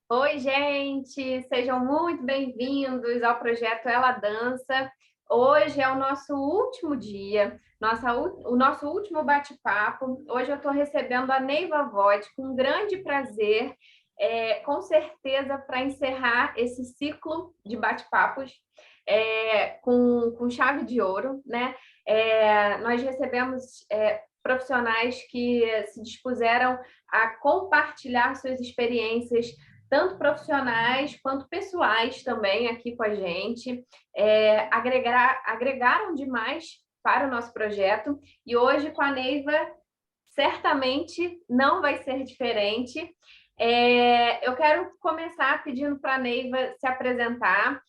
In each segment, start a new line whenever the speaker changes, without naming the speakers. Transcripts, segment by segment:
Oi, gente! Sejam muito bem-vindos ao projeto Ela Dança. Hoje é o nosso último dia, o nosso último bate-papo. Hoje eu estou recebendo a Neiva Vogt com um grande prazer, com certeza, para encerrar esse ciclo de bate-papos com chave de ouro, né? Nós recebemos profissionais que se dispuseram a compartilhar suas experiências tanto profissionais quanto pessoais também aqui com a gente, agregaram demais para o nosso projeto e hoje com a Neiva certamente não vai ser diferente. Eu quero começar pedindo para a Neiva se apresentar.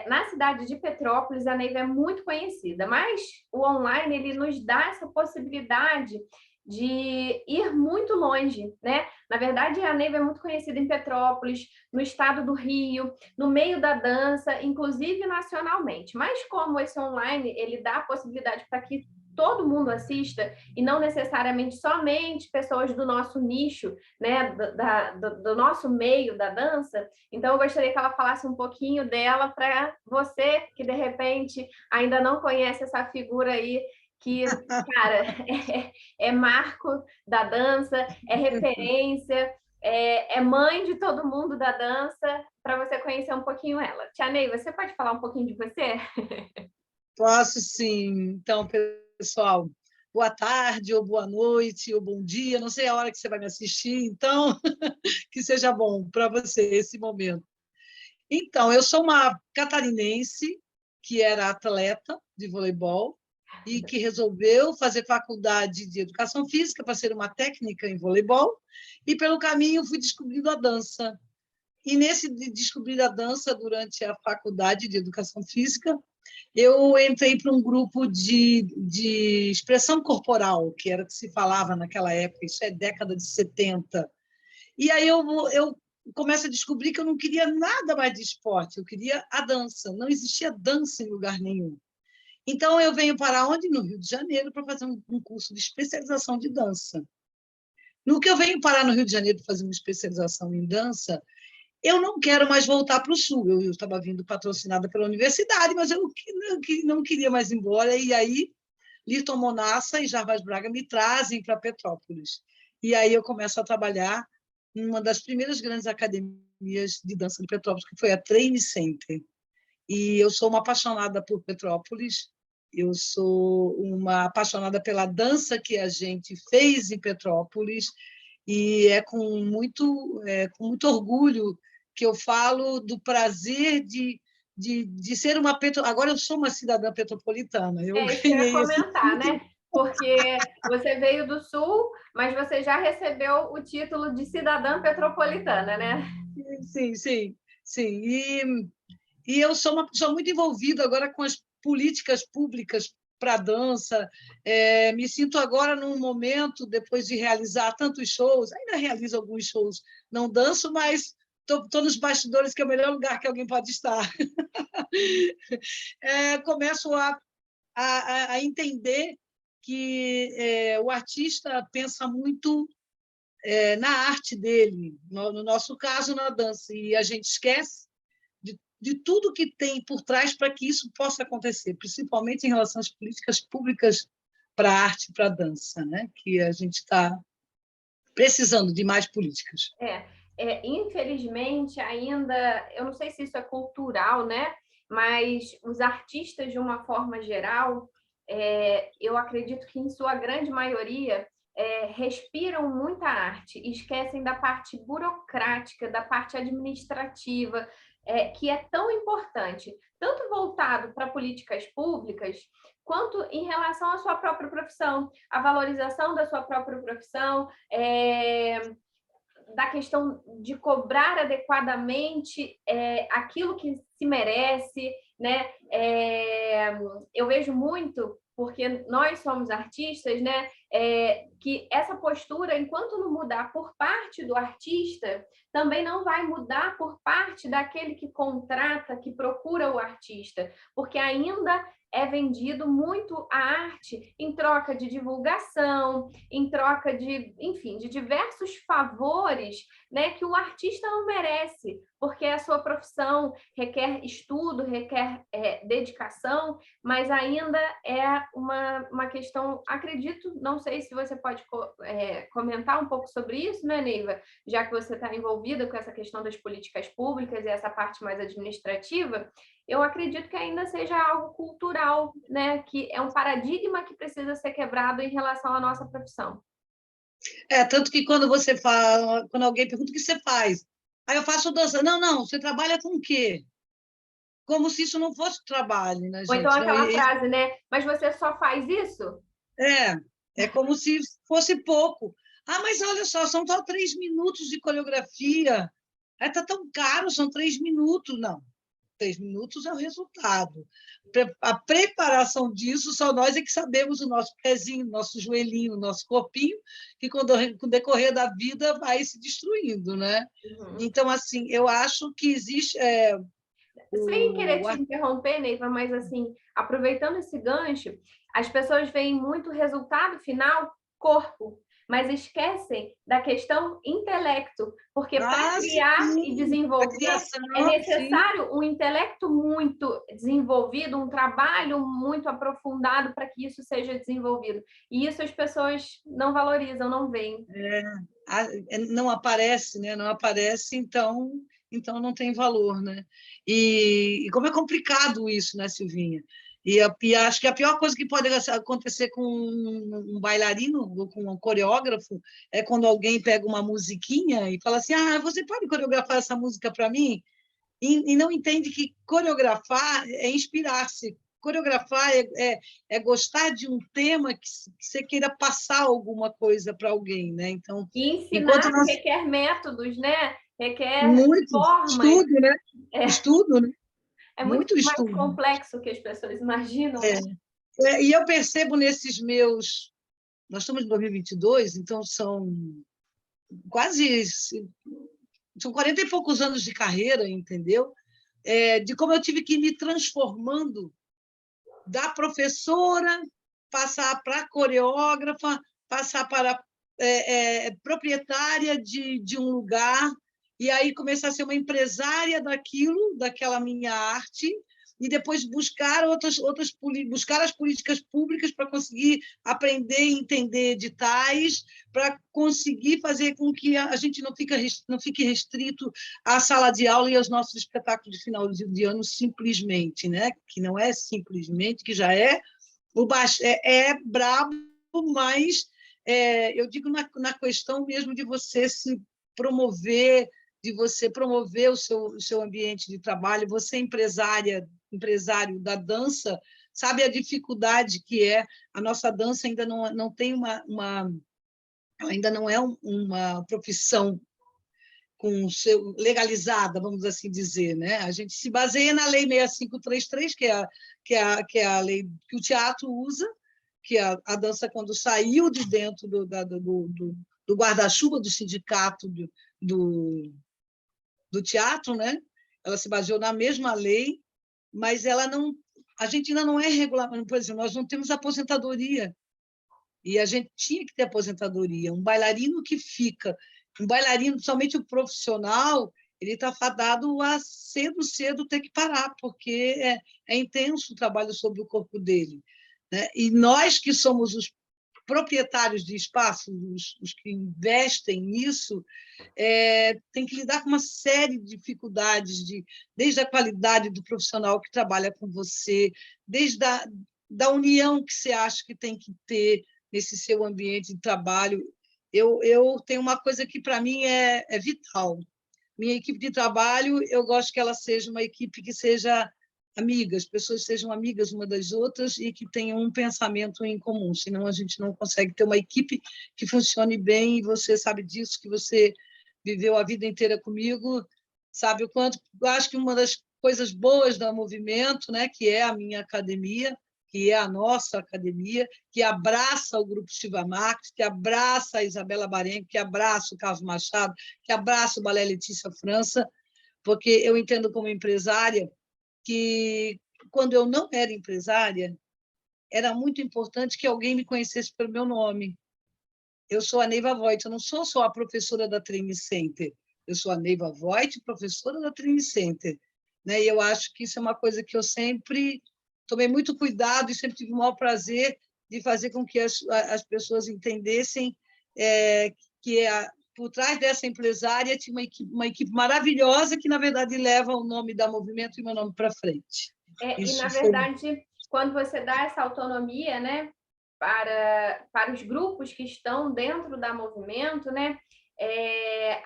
Na cidade de Petrópolis, a Neiva é muito conhecida, mas o online ele nos dá essa possibilidade de ir muito longe, né? Na verdade, a Neiva é muito conhecida em Petrópolis, no estado do Rio, no meio da dança, inclusive nacionalmente. Mas como esse online ele dá a possibilidade para que todo mundo assista e não necessariamente somente pessoas do nosso nicho, né, do nosso meio da dança. Então, eu gostaria que ela falasse um pouquinho dela para você que, de repente, ainda não conhece essa figura aí, que, cara, é marco da dança, é referência, é mãe de todo mundo da dança, para você conhecer um pouquinho ela. Tia Ney, você pode falar um pouquinho de você?
Posso sim. Então, pessoal, boa tarde, ou boa noite, ou bom dia. Não sei a hora que você vai me assistir, então que seja bom para você esse momento. Então, eu sou uma catarinense que era atleta de voleibol e que resolveu fazer faculdade de educação física para ser uma técnica em voleibol, e pelo caminho fui descobrindo a dança. E nesse de descobrir a dança durante a faculdade de educação física, eu entrei para um grupo de expressão corporal, que era o que se falava naquela época, isso é década de 70. E aí eu começo a descobrir que eu não queria nada mais de esporte, eu queria a dança. Não existia dança em lugar nenhum. Então, eu venho para onde? No Rio de Janeiro, para fazer um curso de especialização de dança. No que eu venho parar no Rio de Janeiro para fazer uma especialização em dança, eu não quero mais voltar para o Sul. Eu estava vindo patrocinada pela universidade, mas eu não queria mais ir embora. E aí, Lirton Monassa e Jarbas Braga me trazem para Petrópolis. E aí eu começo a trabalhar em uma das primeiras grandes academias de dança de Petrópolis, que foi a Train Center. E eu sou uma apaixonada por Petrópolis, eu sou uma apaixonada pela dança que a gente fez em Petrópolis, e é com muito orgulho que eu falo do prazer de ser uma agora eu sou uma cidadã petropolitana, eu
É isso que eu ia
ganhei esse
comentar, né? Porque você veio do Sul, mas você já recebeu o título de cidadã petropolitana, né?
sim, sim, sim. E eu sou uma pessoa muito envolvida agora com as políticas públicas para a dança. Me sinto agora num momento, depois de realizar tantos shows, ainda realizo alguns shows, não danço, mas estou nos bastidores, que é o melhor lugar que alguém pode estar. Começo a entender que o artista pensa muito na arte dele, no nosso caso, na dança, e a gente esquece de tudo que tem por trás para que isso possa acontecer, principalmente em relação às políticas públicas para a arte e para a dança, né? Que a gente está precisando de mais políticas.
Infelizmente, ainda, eu não sei se isso é cultural, né? Mas os artistas, de uma forma geral, eu acredito que, em sua grande maioria, respiram muita arte e esquecem da parte burocrática, da parte administrativa, que é tão importante, tanto voltado para políticas públicas, quanto em relação à sua própria profissão, a valorização da sua própria profissão, da questão de cobrar adequadamente aquilo que se merece, né? Eu vejo muito, porque nós somos artistas, né? Que essa postura, enquanto não mudar por parte do artista, também não vai mudar por parte daquele que contrata, que procura o artista, porque ainda é vendido muito a arte em troca de divulgação, em troca de, enfim, de diversos favores, né, que o artista não merece, porque a sua profissão requer estudo, requer dedicação, mas ainda é uma questão, acredito, não sei se você pode comentar um pouco sobre isso, né, Neiva? Já que você está envolvida com essa questão das políticas públicas e essa parte mais administrativa, eu acredito que ainda seja algo cultural, né? Que é um paradigma que precisa ser quebrado em relação à nossa profissão.
Tanto que quando você fala, quando alguém pergunta o que você faz, aí eu faço dança. Não, não, você trabalha com o quê? Como se isso não fosse trabalho, né,
Ou então
gente? Não,
aquela frase, né? Mas você só faz isso?
é como se fosse pouco. Ah, mas olha só 3 minutos de coreografia. Está tão caro, são 3 minutos. Não, 3 minutos é o resultado. A preparação disso, só nós é que sabemos o nosso pezinho, nosso joelhinho, nosso corpinho, que com o decorrer da vida vai se destruindo, né?
Uhum.
Então, assim, eu acho que existe...
Sem querer te interromper, Neiva, mas assim, aproveitando esse gancho, as pessoas veem muito resultado final, corpo, mas esquecem da questão intelecto, porque para criar
sim,
e desenvolver
criação,
é necessário
sim.
um intelecto muito desenvolvido, um trabalho muito aprofundado para que isso seja desenvolvido. E isso as pessoas não valorizam, não veem.
Não aparece, né? Não aparece, então não tem valor, né? E como é complicado isso, né, Silvinha? E acho que a pior coisa que pode acontecer com um bailarino ou com um coreógrafo é quando alguém pega uma musiquinha e fala assim: ah, você pode coreografar essa música para mim? E não entende que coreografar é inspirar-se. Coreografar é gostar de um tema que você queira passar alguma coisa para alguém, né? Então,
E
enquanto
ensinar
nós...
requer métodos, né? Requer
Muito
formas.
estudo, né? Estudo, né?
É muito
Muito
mais
estudo.
complexo que as pessoas imaginam, né?
E eu percebo nesses meus... Nós estamos em 2022, então são quase... São 40 e poucos anos de carreira, entendeu? De como eu tive que ir me transformando da professora, passar para a coreógrafa, passar para proprietária de um lugar, e aí começar a ser uma empresária daquela minha arte, e depois buscar buscar as políticas públicas para conseguir aprender e entender editais, para conseguir fazer com que a gente não fique restrito à sala de aula e aos nossos espetáculos de final de ano simplesmente, né? Que não é simplesmente, que já é brabo, mas eu digo na questão mesmo de você se promover, de você promover o seu ambiente de trabalho, você empresário da dança, sabe a dificuldade que é. A nossa dança ainda não tem ainda não é uma profissão legalizada, vamos assim dizer, né? A gente se baseia na Lei 6533, que é a lei que o teatro usa, que a dança, quando saiu de dentro do guarda-chuva do sindicato do teatro, né? Ela se baseou na mesma lei, mas ela não, a gente ainda não é regulamentada. Por exemplo, nós não temos aposentadoria, e a gente tinha que ter aposentadoria. Um bailarino, somente o profissional, ele está fadado a cedo ter que parar, porque é intenso o trabalho sobre o corpo dele, né? E nós que somos os proprietários de espaço, os que investem nisso, tem que lidar com uma série de dificuldades, desde a qualidade do profissional que trabalha com você, desde da união que você acha que tem que ter nesse seu ambiente de trabalho. Eu tenho uma coisa que, para mim, é vital. Minha equipe de trabalho, eu gosto que ela seja uma equipe que seja amiga, as pessoas sejam amigas uma das outras e que tenham um pensamento em comum, senão a gente não consegue ter uma equipe que funcione bem, e você sabe disso, que você viveu a vida inteira comigo, sabe o quanto. Eu acho que uma das coisas boas do movimento, né, que é a minha academia, que é a nossa academia, que abraça o Grupo Chiva Marques, que abraça a Isabela Barenco, que abraça o Carlos Machado, que abraça o Balé Letícia França, porque eu entendo como empresária que quando eu não era empresária, era muito importante que alguém me conhecesse pelo meu nome. Eu sou a Neiva Voigt, eu não sou só a professora da Training Center, eu sou a Neiva Voigt, professora da Training Center. Né? E eu acho que isso é uma coisa que eu sempre tomei muito cuidado e sempre tive o maior prazer de fazer com que as pessoas entendessem que por trás dessa empresária tinha uma equipe maravilhosa que, na verdade, leva o nome da Movimento e o meu nome para frente.
E, na verdade, quando você dá essa autonomia, né, para os grupos que estão dentro da Movimento, né,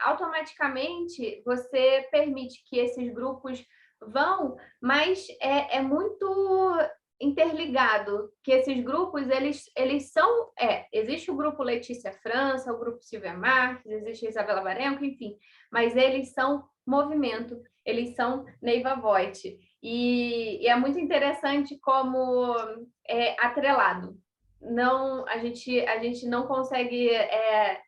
automaticamente você permite que esses grupos vão, mas é muito interligado, que esses grupos, eles são... existe o grupo Letícia França, o grupo Silvia Marques, existe a Isabela Barenco, enfim, mas eles são movimento, eles são Neiva Voigt. E é muito interessante como é atrelado. Não, a gente não consegue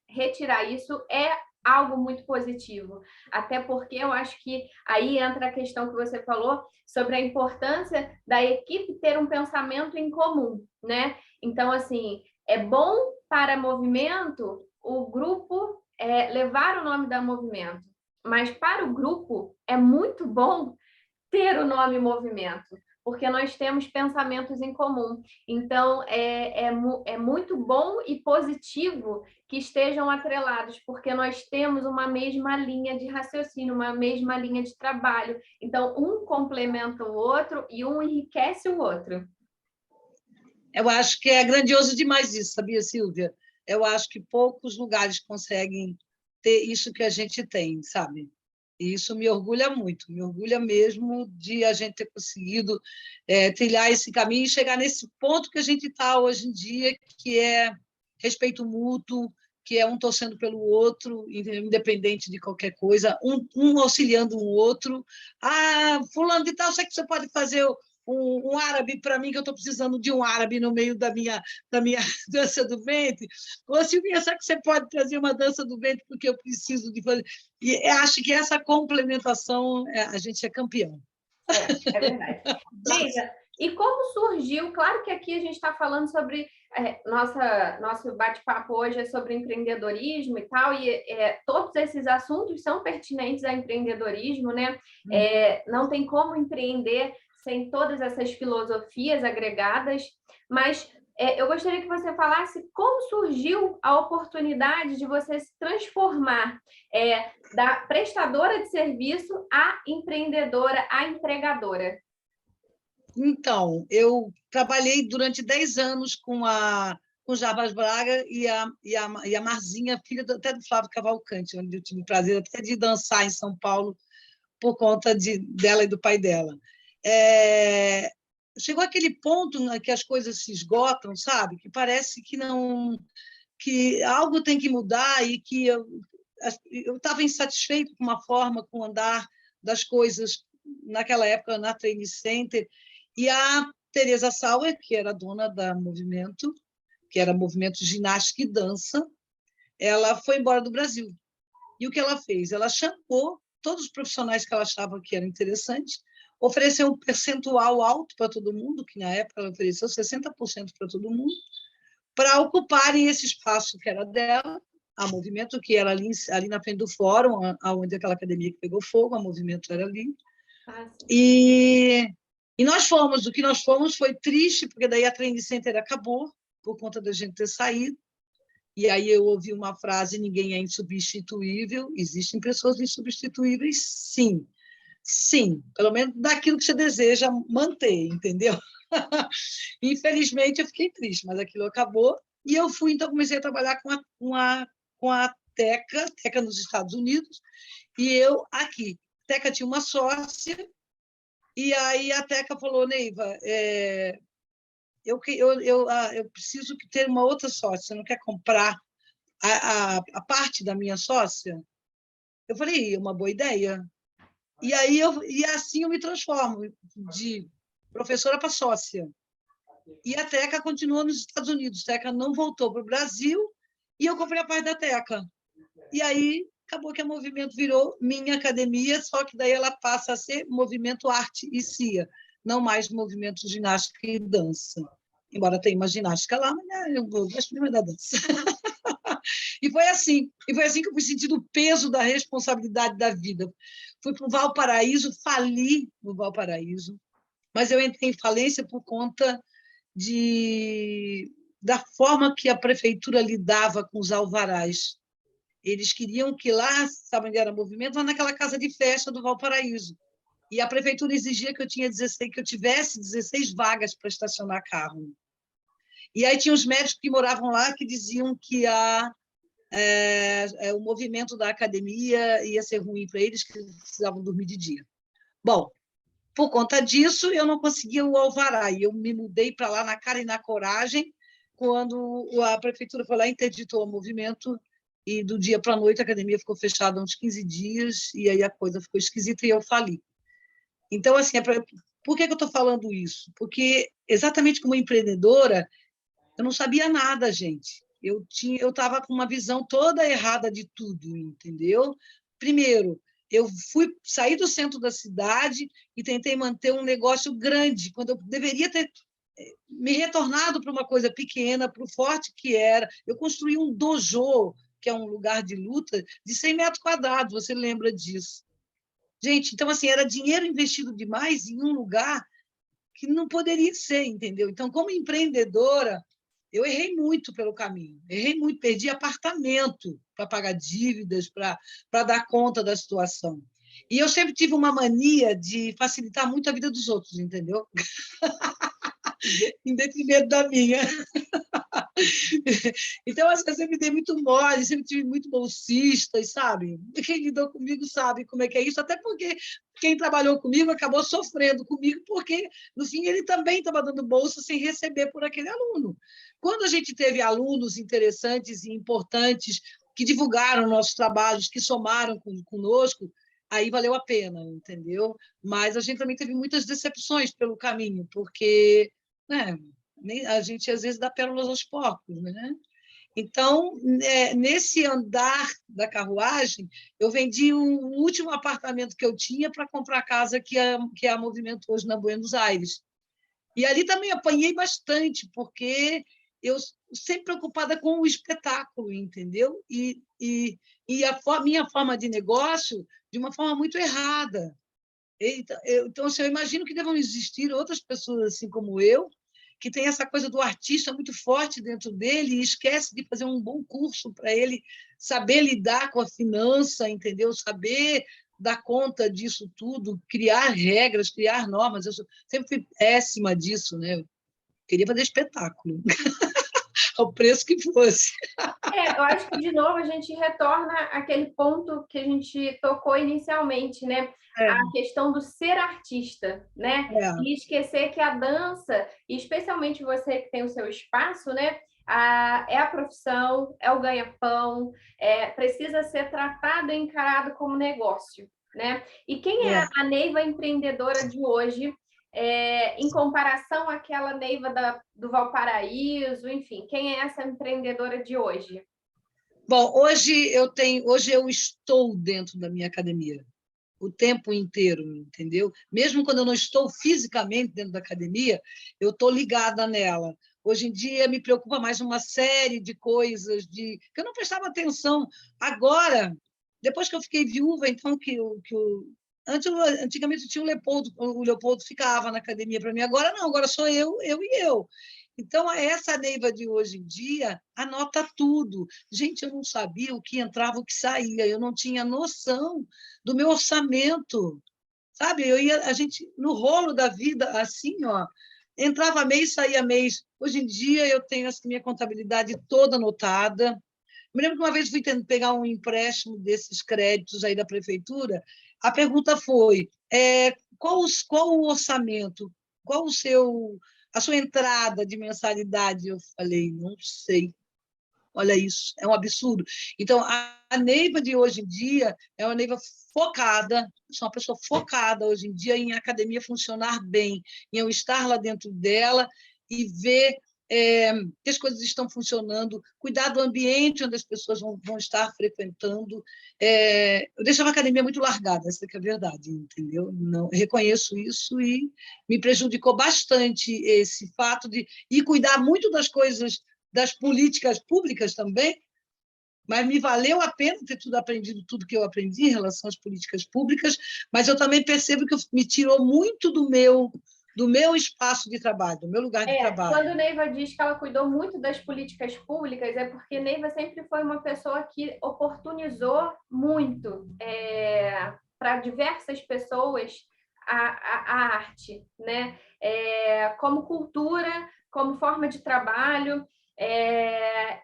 retirar isso, é algo muito positivo. Até porque eu acho que aí entra a questão que você falou sobre a importância da equipe ter um pensamento em comum, né? Então, assim, é bom para movimento o grupo levar o nome da movimento, mas para o grupo é muito bom ter o nome movimento, porque nós temos pensamentos em comum. Então, é muito bom e positivo que estejam atrelados, porque nós temos uma mesma linha de raciocínio, uma mesma linha de trabalho. Então, um complementa o outro e um enriquece o outro.
Eu acho que é grandioso demais isso, sabia, Silvia? Eu acho que poucos lugares conseguem ter isso que a gente tem, sabe? E isso me orgulha muito, me orgulha mesmo de a gente ter conseguido trilhar esse caminho e chegar nesse ponto que a gente está hoje em dia, que é respeito mútuo, que é um torcendo pelo outro, independente de qualquer coisa, um auxiliando o outro. Ah, fulano de tal, será que você pode fazer um árabe para mim, que eu estou precisando de um árabe no meio da minha dança do ventre? Ou, Silvia, será que você pode trazer uma dança do ventre porque eu preciso de fazer? E acho que essa complementação, a gente é campeão.
É verdade. Neiva, e como surgiu? Claro que aqui a gente está falando sobre... nosso bate-papo hoje é sobre empreendedorismo e tal, e todos esses assuntos são pertinentes ao empreendedorismo, né? Não tem como empreender sem todas essas filosofias agregadas, mas eu gostaria que você falasse como surgiu a oportunidade de você se transformar da prestadora de serviço à empreendedora, à empregadora.
Então, eu trabalhei durante 10 anos com o Jarbas Braga e a Marzinha, filha até do Flávio Cavalcante, onde eu tive o prazer até de dançar em São Paulo por conta dela e do pai dela. Chegou aquele ponto que as coisas se esgotam, sabe? Que parece que algo tem que mudar e que eu estava insatisfeito com uma forma, com o andar das coisas naquela época na Training Center. E a Teresa Sauer, que era dona da Movimento, que era Movimento Ginástica e Dança, ela foi embora do Brasil. E o que ela fez? Ela chamou todos os profissionais que ela achava que eram interessantes, ofereceu um percentual alto para todo mundo, que na época ela ofereceu 60% para todo mundo, para ocuparem esse espaço que era dela, a Movimento, que era ali na frente do fórum, onde aquela academia que pegou fogo, a Movimento era ali. E nós fomos, o que nós fomos foi triste, porque daí a Training Center acabou, por conta da gente ter saído. E aí eu ouvi uma frase: ninguém é insubstituível. Existem pessoas insubstituíveis, sim. Sim, pelo menos daquilo que você deseja manter, entendeu? Infelizmente, eu fiquei triste, mas aquilo acabou. E eu fui, então, comecei a trabalhar com a Teca nos Estados Unidos, e eu aqui. A Teca tinha uma sócia, e aí a Teca falou: Neiva, eu preciso ter uma outra sócia, você não quer comprar a parte da minha sócia? Eu falei: é uma boa ideia. E assim eu me transformo de professora para sócia. E a Teca continuou nos Estados Unidos. A Teca não voltou para o Brasil e eu comprei a parte da Teca. E aí acabou que a Movimento virou minha academia, só que daí ela passa a ser Movimento Arte e CIA. não mais movimento de ginástica e dança. Embora tenha uma ginástica lá, mas né, eu gosto mesmo da dança. E foi assim que eu fui sentindo o peso da responsabilidade da vida. Fui para o Valparaíso, fali no Valparaíso, mas eu entrei em falência por conta da forma que a prefeitura lidava com os alvarás. Eles queriam que lá, sabe onde era o movimento? Lá naquela casa de festa do Valparaíso. E a prefeitura exigia que eu tivesse 16 vagas para estacionar carro. E aí tinha os médicos que moravam lá que diziam que o movimento da academia ia ser ruim para eles, que eles precisavam dormir de dia. Bom, por conta disso, eu não conseguia o alvará, e eu me mudei para lá na cara e na coragem, quando a prefeitura foi lá e interditou o movimento, e do dia para a noite a academia ficou fechada uns 15 dias, e aí a coisa ficou esquisita e eu fali. Então, assim, por que eu estou falando isso? Porque, exatamente como empreendedora, eu não sabia nada, gente. Eu estava com uma visão toda errada de tudo, entendeu? Primeiro, eu saí do centro da cidade e tentei manter um negócio grande, quando eu deveria ter me retornado para uma coisa pequena, para o forte que era. Eu construí um dojo, que é um lugar de luta, de 100 metros quadrados, você lembra disso? Gente, então, assim, era dinheiro investido demais em um lugar que não poderia ser, entendeu? Então, como empreendedora, eu errei muito pelo caminho, errei muito, perdi apartamento para pagar dívidas, para dar conta da situação. E eu sempre tive uma mania de facilitar muito a vida dos outros, entendeu? Em detrimento da minha. Então, assim, eu sempre dei muito mole, sempre tive muito bolsistas, sabe? Quem lidou comigo sabe como é que é isso, até porque quem trabalhou comigo acabou sofrendo comigo, porque, no fim, ele também estava dando bolsa sem receber por aquele aluno. Quando a gente teve alunos interessantes e importantes que divulgaram nossos trabalhos, que somaram conosco, aí valeu a pena, entendeu? Mas a gente também teve muitas decepções pelo caminho, porque, né, a gente às vezes dá pérolas aos porcos, né? Então, nesse andar da carruagem, eu vendi o último apartamento que eu tinha para comprar a casa que é a Movimento hoje na Buenos Aires. E ali também apanhei bastante, porque eu sempre preocupada com o espetáculo, entendeu? E a minha forma de negócio de uma forma muito errada. Então, assim, eu imagino que devam existir outras pessoas assim como eu, que tem essa coisa do artista muito forte dentro dele e esquece de fazer um bom curso para ele saber lidar com a finança, entendeu? Saber dar conta disso tudo, criar regras, criar normas. Eu sempre fui péssima disso, né? Eu queria fazer espetáculo, ao preço que fosse.
Eu acho que, de novo, a gente retorna àquele ponto que a gente tocou inicialmente, né?
É,
A questão do ser artista, né?
é,
E esquecer que a dança, e especialmente você que tem o seu espaço, né? É a profissão, é o ganha-pão, precisa ser tratado e encarado como negócio, né? E quem é
é.
a Neiva empreendedora de hoje, em comparação àquela Neiva do Valparaíso, enfim, quem é essa empreendedora de hoje?
Bom, hoje eu estou dentro da minha academia o tempo inteiro, entendeu? Mesmo quando eu não estou fisicamente dentro da academia, eu estou ligada nela. Hoje em dia me preocupa mais uma série de coisas que eu não prestava atenção. Agora, depois que eu fiquei viúva, então antigamente tinha o Leopoldo ficava na academia para mim. Agora não, agora sou eu e eu. Então, essa Neiva de hoje em dia anota tudo. Gente, eu não sabia o que entrava, o que saía, eu não tinha noção do meu orçamento, sabe? A gente, no rolo da vida, assim, ó, entrava mês, saía mês. Hoje em dia, eu tenho a minha contabilidade toda anotada. Me lembro que uma vez fui tentando pegar um empréstimo desses créditos aí da prefeitura, a pergunta foi, qual o orçamento? Qual a sua entrada de mensalidade? Eu falei, não sei. Olha isso, é um absurdo. Então, a Neiva de hoje em dia é uma Neiva focada, sou uma pessoa focada hoje em dia em academia funcionar bem, em eu estar lá dentro dela e ver que as coisas estão funcionando, cuidar do ambiente onde as pessoas vão estar frequentando. Eu deixava a academia muito largada, essa que é a verdade, entendeu? Não, reconheço isso e me prejudicou bastante esse fato de ir cuidar muito das coisas, das políticas públicas também, mas me valeu a pena ter aprendido tudo que eu aprendi em relação às políticas públicas, mas eu também percebo que me tirou muito do meu espaço de trabalho, do meu lugar de trabalho.
Quando Neiva diz que ela cuidou muito das políticas públicas, é porque Neiva sempre foi uma pessoa que oportunizou muito para diversas pessoas a arte, né? Como cultura, como forma de trabalho,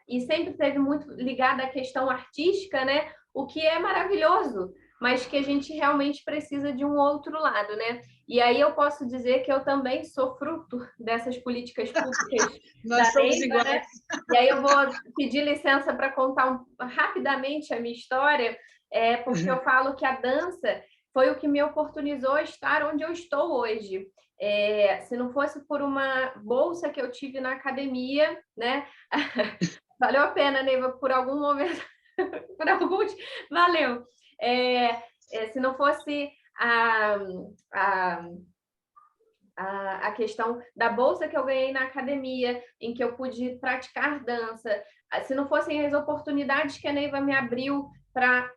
e sempre esteve muito ligada à questão artística, né? O que é maravilhoso, mas que a gente realmente precisa de um outro lado, né? E aí eu posso dizer que eu também sou fruto dessas políticas públicas
Nós
da
somos
Neiva,
iguais.
né? E aí eu vou pedir licença para contar rapidamente a minha história, porque eu falo que a dança foi o que me oportunizou estar onde eu estou hoje. Se não fosse por uma bolsa que eu tive na academia, né? Valeu a pena, Neiva, por algum momento, por alguns, valeu. Se não fosse a questão da bolsa que eu ganhei na academia, em que eu pude praticar dança, se não fossem as oportunidades que a Neiva me abriu para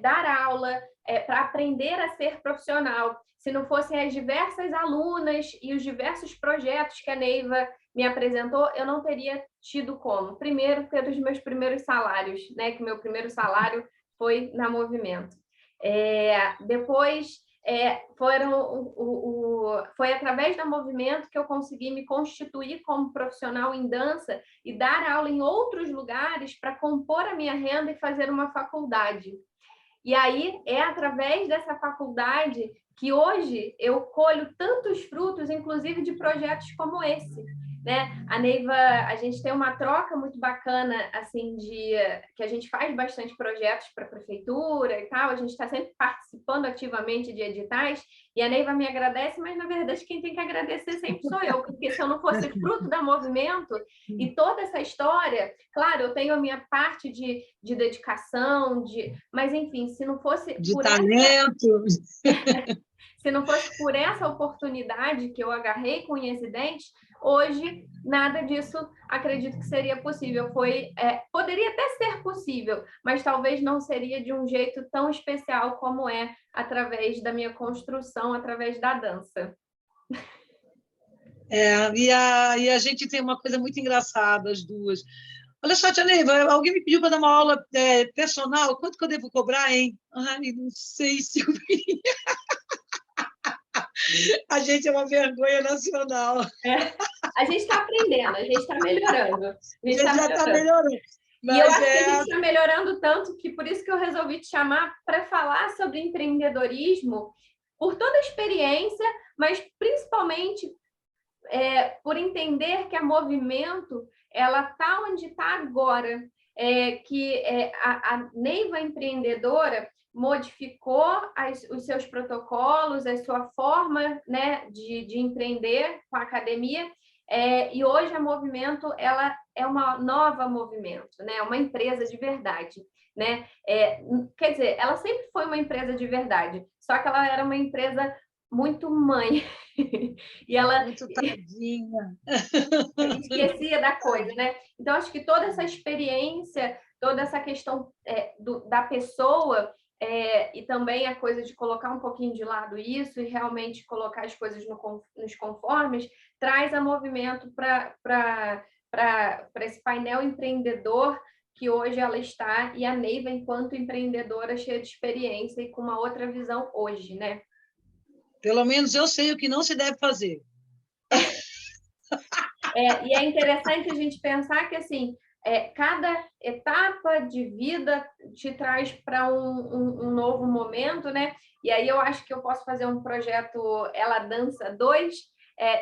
dar aula, para aprender a ser profissional, se não fossem as diversas alunas e os diversos projetos que a Neiva me apresentou, eu não teria tido como. Primeiro, ter os meus primeiros salários, né? Que meu primeiro salário foi na Movimento. Depois, foi através da Movimento que eu consegui me constituir como profissional em dança e dar aula em outros lugares para compor a minha renda e fazer uma faculdade. E aí é através dessa faculdade que hoje eu colho tantos frutos, inclusive de projetos como esse, né? A Neiva, a gente tem uma troca muito bacana, assim, que a gente faz bastante projetos para a prefeitura e tal, a gente está sempre participando ativamente de editais, e a Neiva me agradece, mas, na verdade, quem tem que agradecer sempre sou eu, porque se eu não fosse fruto da Movimento e toda essa história, claro, eu tenho a minha parte de dedicação, mas, enfim, se não fosse
de talento.
Se não fosse por essa oportunidade que eu agarrei com o Incidente, hoje nada disso acredito que seria possível. Poderia até ser possível, mas talvez não seria de um jeito tão especial como é através da minha construção, através da dança.
E a gente tem uma coisa muito engraçada, as duas. Olha só, Tia Neiva, alguém me pediu para dar uma aula personal, quanto que eu devo cobrar, hein? Ai, não sei se eu... A gente é uma vergonha nacional.
A gente está aprendendo, a gente está melhorando.
A gente já está melhorando.
Mas e eu acho que a gente está melhorando tanto que por isso que eu resolvi te chamar para falar sobre empreendedorismo, por toda a experiência, mas principalmente por entender que a Movimento ela está onde está agora, a Neiva empreendedora modificou os seus protocolos, a sua forma, né, de empreender com a academia, e hoje a Movimento ela é uma nova Movimento, né, uma empresa de verdade. Né? Quer dizer, ela sempre foi uma empresa de verdade, só que ela era uma empresa muito mãe. E ela
muito tadinha.
Esquecia da coisa, né? Então, acho que toda essa experiência, toda essa questão da pessoa, e também a coisa de colocar um pouquinho de lado isso e realmente colocar as coisas nos conformes, traz a Movimento para esse painel empreendedor que hoje ela está, e a Neiva, enquanto empreendedora, cheia de experiência e com uma outra visão hoje, né?
Pelo menos eu sei o que não se deve fazer.
E é interessante a gente pensar que, assim, cada etapa de vida te traz para um novo momento, né? E aí eu acho que eu posso fazer um projeto Ela Dança 2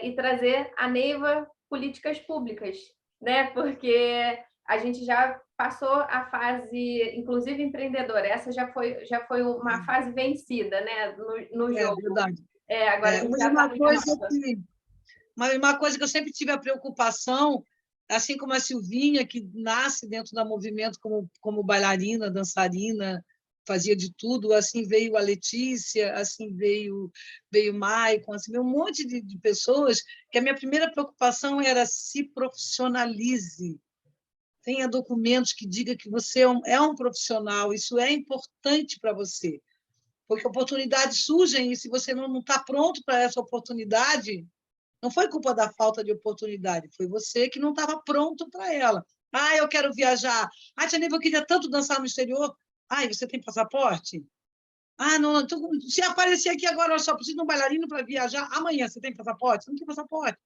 e trazer a Neiva políticas públicas, né? Porque a gente já passou a fase, inclusive empreendedora, essa já foi uma fase vencida, né? No jogo.
É verdade.
Agora a gente já está
uma coisa que eu sempre tive a preocupação assim como a Silvinha, que nasce dentro do movimento como bailarina, dançarina, fazia de tudo, assim veio a Letícia, assim veio Maicon, assim veio um monte de pessoas que a minha primeira preocupação era se profissionalize, tenha documentos que digam que você é um profissional, isso é importante para você, porque oportunidades surgem e se você não está pronto para essa oportunidade, não foi culpa da falta de oportunidade, foi você que não estava pronto para ela. Ah, eu quero viajar. Ah, Tia Neiva, eu queria tanto dançar no exterior. Ah, você tem passaporte? Ah, não, então, se aparecer aqui agora, eu só preciso de um bailarino para viajar. Amanhã, você tem passaporte? Você não tem passaporte.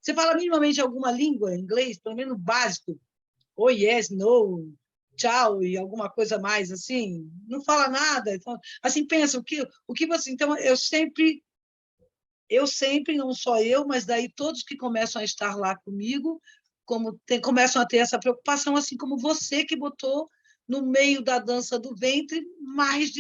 Você fala minimamente alguma língua, inglês, pelo menos básico? Oh, yes, no, tchau, e alguma coisa mais assim? Não fala nada. Então, assim, pensa, o que você... Então, eu sempre, não só eu, mas daí todos que começam a estar lá comigo, começam a ter essa preocupação, assim como você que botou no meio da dança do ventre mais de